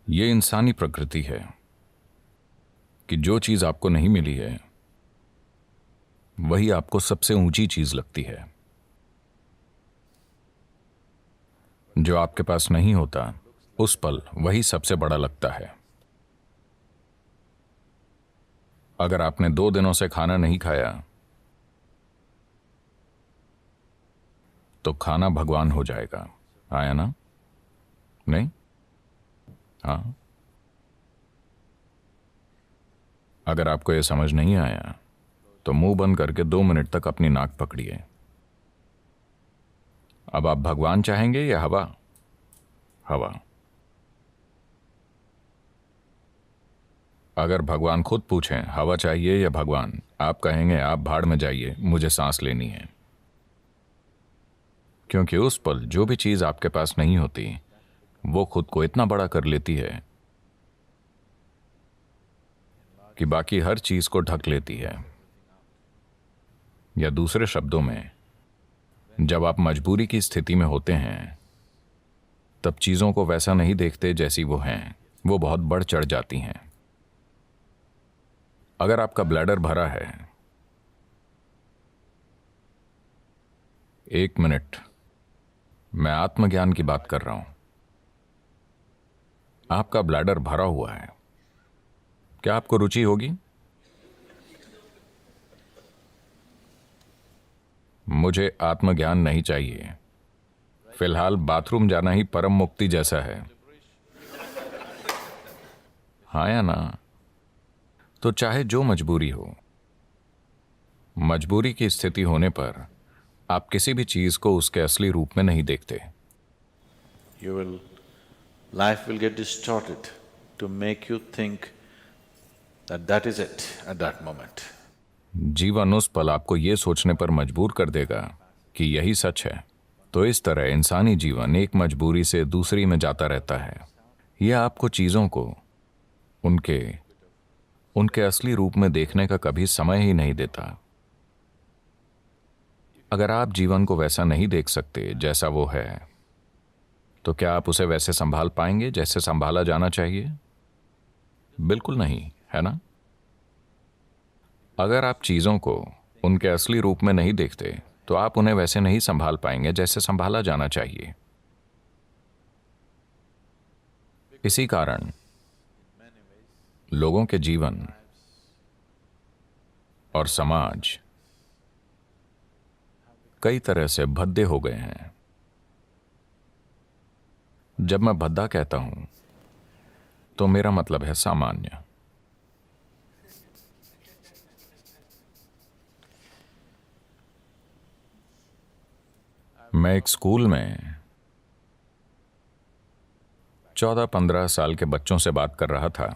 ये इंसानी प्रकृति है कि जो चीज आपको नहीं मिली है वही आपको सबसे ऊंची चीज लगती है। जो आपके पास नहीं होता उस पल वही सबसे बड़ा लगता है। अगर आपने 2 दिनों से खाना नहीं खाया तो खाना भगवान हो जाएगा। आया ना? नहीं? हाँ। अगर आपको यह समझ नहीं आया तो मुंह बंद करके 2 मिनट तक अपनी नाक पकड़िए। अब आप भगवान चाहेंगे या हवा? हवा। अगर भगवान खुद पूछें हवा चाहिए या भगवान, आप कहेंगे आप भाड़ में जाइए, मुझे सांस लेनी है। क्योंकि उस पल जो भी चीज आपके पास नहीं होती वो खुद को इतना बड़ा कर लेती है कि बाकी हर चीज को ढक लेती है। या दूसरे शब्दों में, जब आप मजबूरी की स्थिति में होते हैं तब चीजों को वैसा नहीं देखते जैसी वो हैं, वो बहुत बढ़ चढ़ जाती हैं। अगर आपका ब्लैडर भरा है, 1 मिनट, मैं आत्मज्ञान की बात कर रहा हूं। आपका ब्लैडर भरा हुआ है, क्या आपको रुचि होगी? मुझे आत्मज्ञान नहीं चाहिए। फिलहाल बाथरूम जाना ही परम मुक्ति जैसा है। हाँ या ना? तो चाहे जो मजबूरी हो, मजबूरी की स्थिति होने पर आप किसी भी चीज को उसके असली रूप में नहीं देखते। Life will get distorted to make you think that that is it at that moment. जीवन उस पल आपको ये सोचने पर मजबूर कर देगा कि यही सच है। तो इस तरह इंसानी जीवन एक मजबूरी से दूसरी में जाता रहता है। यह आपको चीजों को उनके असली रूप में देखने का कभी समय ही नहीं देता। अगर आप जीवन को वैसा नहीं देख सकते जैसा वो है, तो क्या आप उसे वैसे संभाल पाएंगे जैसे संभाला जाना चाहिए? बिल्कुल नहीं, है ना? अगर आप चीजों को उनके असली रूप में नहीं देखते तो आप उन्हें वैसे नहीं संभाल पाएंगे जैसे संभाला जाना चाहिए। इसी कारण लोगों के जीवन और समाज कई तरह से भद्दे हो गए हैं। जब मैं भद्दा कहता हूं तो मेरा मतलब है सामान्य। मैं एक स्कूल में 14-15 साल के बच्चों से बात कर रहा था।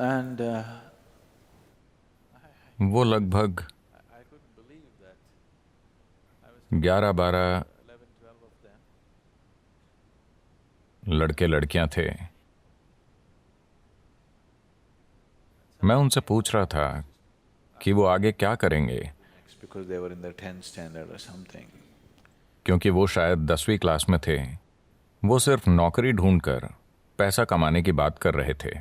And वो लगभग 11-12 लड़के लड़कियां थे। मैं उनसे पूछ रहा था कि वो आगे क्या करेंगे, because they were in the 10th standard or something. क्योंकि वो शायद 10वीं क्लास में थे। वो सिर्फ नौकरी ढूंढकर पैसा कमाने की बात कर रहे थे।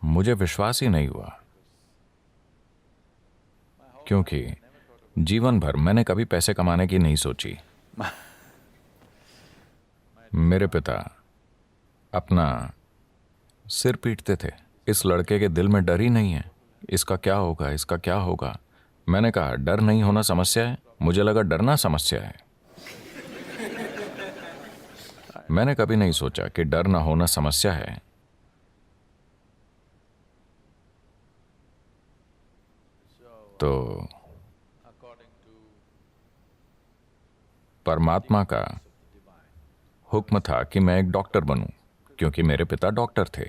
मुझे विश्वास ही नहीं हुआ, क्योंकि जीवन भर मैंने कभी पैसे कमाने की नहीं सोची। मेरे पिता अपना सिर पीटते थे, इस लड़के के दिल में डर ही नहीं है, इसका क्या होगा, इसका क्या होगा। मैंने कहा डर नहीं होना समस्या है? मुझे लगा डरना समस्या है। मैंने कभी नहीं सोचा कि डर ना होना समस्या है। तो परमात्मा का हुक्म था कि मैं एक डॉक्टर बनूं, क्योंकि मेरे पिता डॉक्टर थे।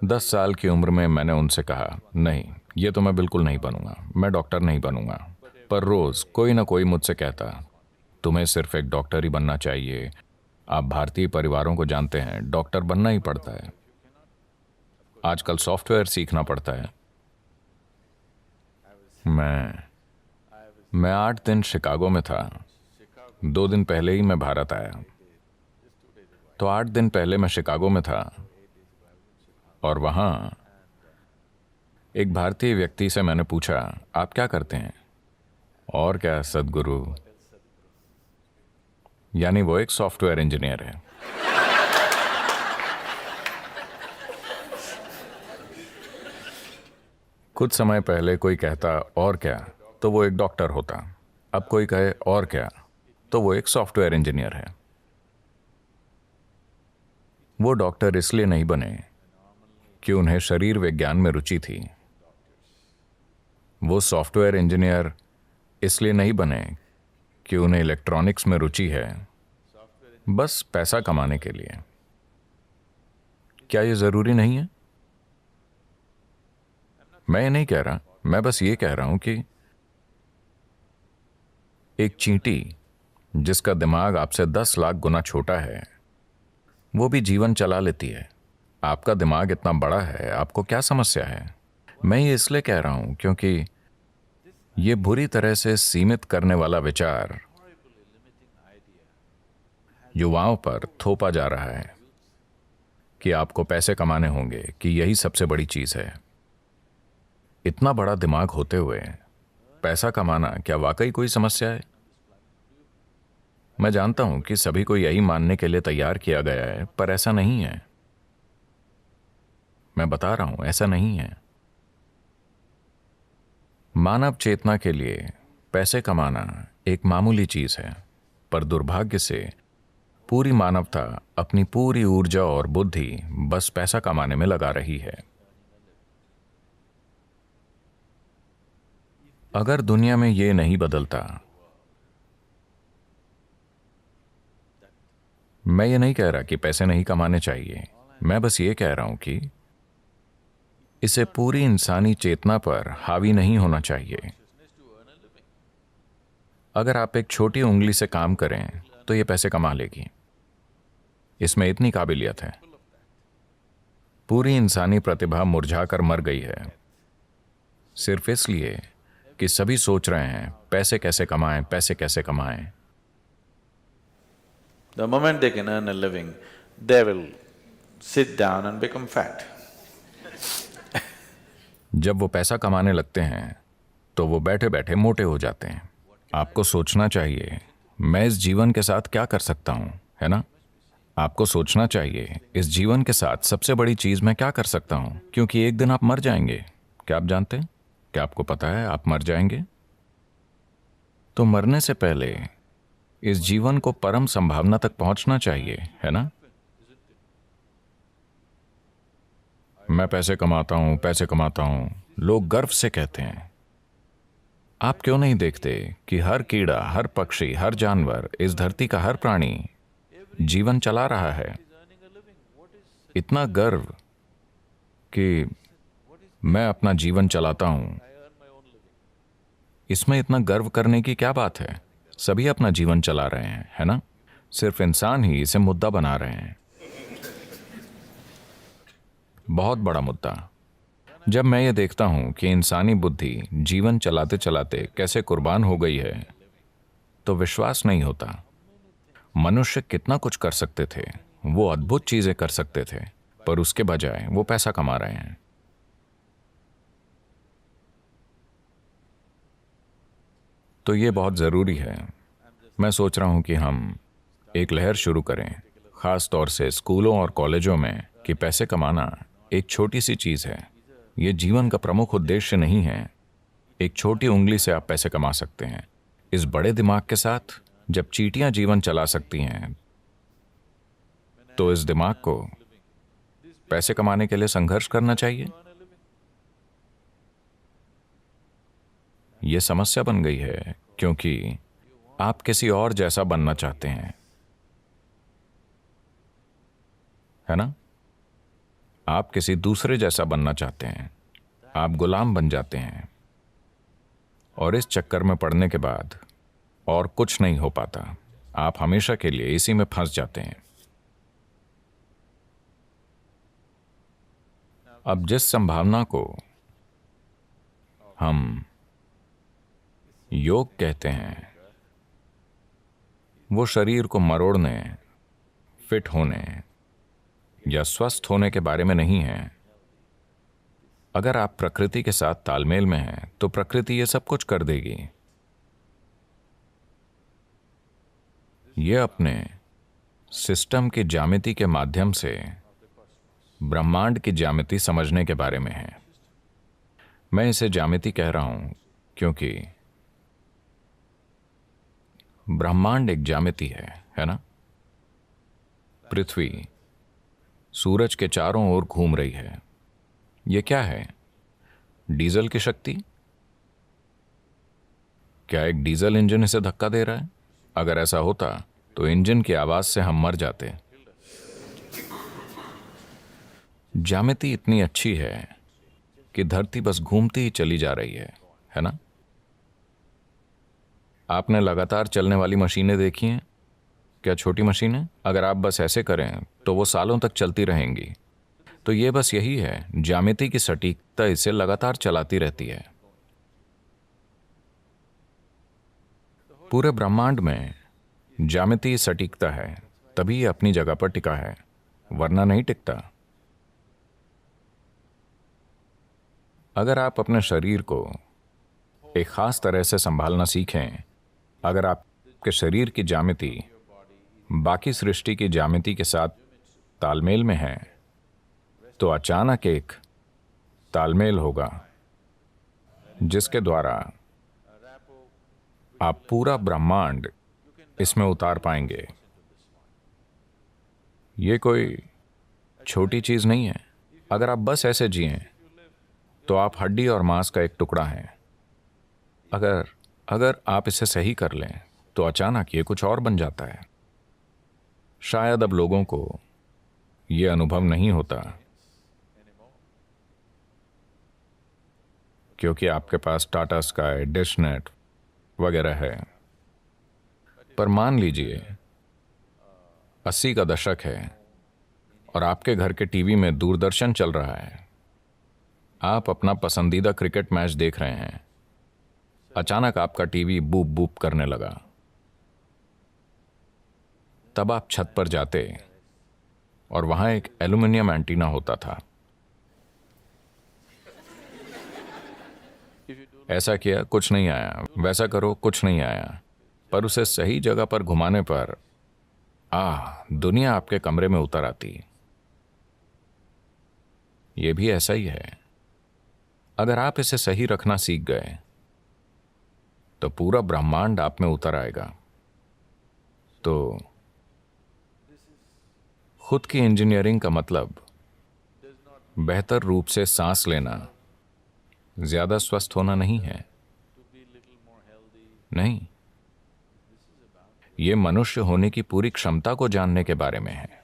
10 साल की उम्र में मैंने उनसे कहा नहीं, ये तो मैं बिल्कुल नहीं बनूंगा, मैं डॉक्टर नहीं बनूंगा। पर रोज कोई ना कोई मुझसे कहता तुम्हें सिर्फ एक डॉक्टर ही बनना चाहिए। आप भारतीय परिवारों को जानते हैं, डॉक्टर बनना ही पड़ता है। आजकल सॉफ्टवेयर सीखना पड़ता है। मैं मैं 8 दिन शिकागो में था। 2 दिन पहले ही मैं भारत आया। तो 8 दिन पहले मैं शिकागो में था और वहां एक भारतीय व्यक्ति से मैंने पूछा, आप क्या करते हैं? और क्या सदगुरु, यानी वो एक सॉफ्टवेयर इंजीनियर है। कुछ समय पहले कोई कहता और क्या, तो वो एक डॉक्टर होता। अब कोई कहे और क्या, तो वो एक सॉफ्टवेयर इंजीनियर है। वो डॉक्टर इसलिए नहीं बने कि उन्हें शरीर विज्ञान में रुचि थी। वो सॉफ्टवेयर इंजीनियर इसलिए नहीं बने कि उन्हें इलेक्ट्रॉनिक्स में रुचि है, बस पैसा कमाने के लिए। क्या ये जरूरी नहीं है? मैं ये नहीं कह रहा, मैं बस ये कह रहा हूं कि एक चींटी जिसका दिमाग आपसे 10 लाख गुना छोटा है, वो भी जीवन चला लेती है। आपका दिमाग इतना बड़ा है, आपको क्या समस्या है? मैं ये इसलिए कह रहा हूं क्योंकि ये बुरी तरह से सीमित करने वाला विचार युवाओं पर थोपा जा रहा है कि आपको पैसे कमाने होंगे, कि यही सबसे बड़ी चीज है। इतना बड़ा दिमाग होते हुए पैसा कमाना क्या वाकई कोई समस्या है? मैं जानता हूं कि सभी को यही मानने के लिए तैयार किया गया है, पर ऐसा नहीं है। मैं बता रहा हूं, ऐसा नहीं है। मानव चेतना के लिए पैसे कमाना एक मामूली चीज है, पर दुर्भाग्य से पूरी मानवता अपनी पूरी ऊर्जा और बुद्धि बस पैसा कमाने में लगा रही है। अगर दुनिया में ये नहीं बदलता, मैं ये नहीं कह रहा कि पैसे नहीं कमाने चाहिए, मैं बस ये कह रहा हूं कि इसे पूरी इंसानी चेतना पर हावी नहीं होना चाहिए। अगर आप एक छोटी उंगली से काम करें तो ये पैसे कमा लेगी, इसमें इतनी काबिलियत है। पूरी इंसानी प्रतिभा मुरझाकर मर गई है, सिर्फ इसलिए कि सभी सोच रहे हैं पैसे कैसे कमाएं, पैसे कैसे कमाएं। The moment they can earn a living, they will sit down and become fat. जब वो पैसा कमाने लगते हैं तो वो बैठे बैठे मोटे हो जाते हैं। आपको सोचना चाहिए, मैं इस जीवन के साथ क्या कर सकता हूं, है ना? आपको सोचना चाहिए, इस जीवन के साथ सबसे बड़ी चीज मैं क्या कर सकता हूं, क्योंकि एक दिन आप मर जाएंगे। क्या आप जानते हैं? क्या आपको पता है आप मर जाएंगे? तो मरने से पहले इस जीवन को परम संभावना तक पहुंचना चाहिए, है ना? मैं पैसे कमाता हूं, पैसे कमाता हूं, लोग गर्व से कहते हैं। आप क्यों नहीं देखते कि हर कीड़ा, हर पक्षी, हर जानवर, इस धरती का हर प्राणी जीवन चला रहा है? इतना गर्व कि मैं अपना जीवन चलाता हूं, इसमें इतना गर्व करने की क्या बात है? सभी अपना जीवन चला रहे हैं, है ना? सिर्फ इंसान ही इसे मुद्दा बना रहे हैं। बहुत बड़ा मुद्दा। जब मैं ये देखता हूं कि इंसानी बुद्धि जीवन चलाते चलाते कैसे कुर्बान हो गई है, तो विश्वास नहीं होता। मनुष्य कितना कुछ कर सकते थे, वो अद्भुत चीजें कर सकते थे, पर उसके बजाय वो पैसा कमा रहे हैं। तो ये बहुत जरूरी है। मैं सोच रहा हूं कि हम एक लहर शुरू करें, खास तौर से स्कूलों और कॉलेजों में, कि पैसे कमाना एक छोटी सी चीज है। ये जीवन का प्रमुख उद्देश्य नहीं है। एक छोटी उंगली से आप पैसे कमा सकते हैं। इस बड़े दिमाग के साथ जब चींटियां जीवन चला सकती हैं, तो इस दिमाग को पैसे कमाने के लिए संघर्ष करना चाहिए। यह समस्या बन गई है क्योंकि आप किसी और जैसा बनना चाहते हैं, है ना? आप किसी दूसरे जैसा बनना चाहते हैं। आप गुलाम बन जाते हैं और इस चक्कर में पड़ने के बाद और कुछ नहीं हो पाता। आप हमेशा के लिए इसी में फंस जाते हैं। अब जिस संभावना को हम योग कहते हैं वो शरीर को मरोड़ने, फिट होने या स्वस्थ होने के बारे में नहीं है। अगर आप प्रकृति के साथ तालमेल में हैं तो प्रकृति ये सब कुछ कर देगी। ये अपने सिस्टम की ज्यामिति के माध्यम से ब्रह्मांड की ज्यामिति समझने के बारे में है। मैं इसे ज्यामिति कह रहा हूं क्योंकि ब्रह्मांड एक ज्यामिति है ना? पृथ्वी सूरज के चारों ओर घूम रही है। यह क्या है? डीजल की शक्ति? क्या एक डीजल इंजन इसे धक्का दे रहा है? अगर ऐसा होता तो इंजन की आवाज से हम मर जाते। ज्यामिति इतनी अच्छी है कि धरती बस घूमती ही चली जा रही है ना? आपने लगातार चलने वाली मशीनें देखी हैं? क्या छोटी मशीनें? अगर आप बस ऐसे करें तो वो सालों तक चलती रहेंगी। तो ये बस यही है, ज्यामिति की सटीकता इसे लगातार चलाती रहती है। पूरे ब्रह्मांड में ज्यामिति सटीकता है, तभी ये अपनी जगह पर टिका है, वरना नहीं टिकता। अगर आप अपने शरीर को एक खास तरह से संभालना सीखें, अगर आपके शरीर की ज्यामिति बाकी सृष्टि की ज्यामिति के साथ तालमेल में है, तो अचानक एक तालमेल होगा जिसके द्वारा आप पूरा ब्रह्मांड इसमें उतार पाएंगे। ये कोई छोटी चीज नहीं है। अगर आप बस ऐसे जिएं तो आप हड्डी और मांस का एक टुकड़ा हैं। अगर आप इसे सही कर लें तो अचानक ये कुछ और बन जाता है। शायद अब लोगों को ये अनुभव नहीं होता क्योंकि आपके पास टाटा स्काई, डिश नेट वगैरह है। पर मान लीजिए 80 का दशक है और आपके घर के टीवी में दूरदर्शन चल रहा है। आप अपना पसंदीदा क्रिकेट मैच देख रहे हैं। अचानक आपका टीवी बूप बूप करने लगा। तब आप छत पर जाते और वहां एक एल्युमिनियम एंटीना होता था। ऐसा किया, कुछ नहीं आया। वैसा करो, कुछ नहीं आया। पर उसे सही जगह पर घुमाने पर दुनिया आपके कमरे में उतर आती। यह भी ऐसा ही है। अगर आप इसे सही रखना सीख गए तो पूरा ब्रह्मांड आप में उतर आएगा। तो खुद की इंजीनियरिंग का मतलब बेहतर रूप से सांस लेना, ज्यादा स्वस्थ होना नहीं है। नहीं, ये मनुष्य होने की पूरी क्षमता को जानने के बारे में है।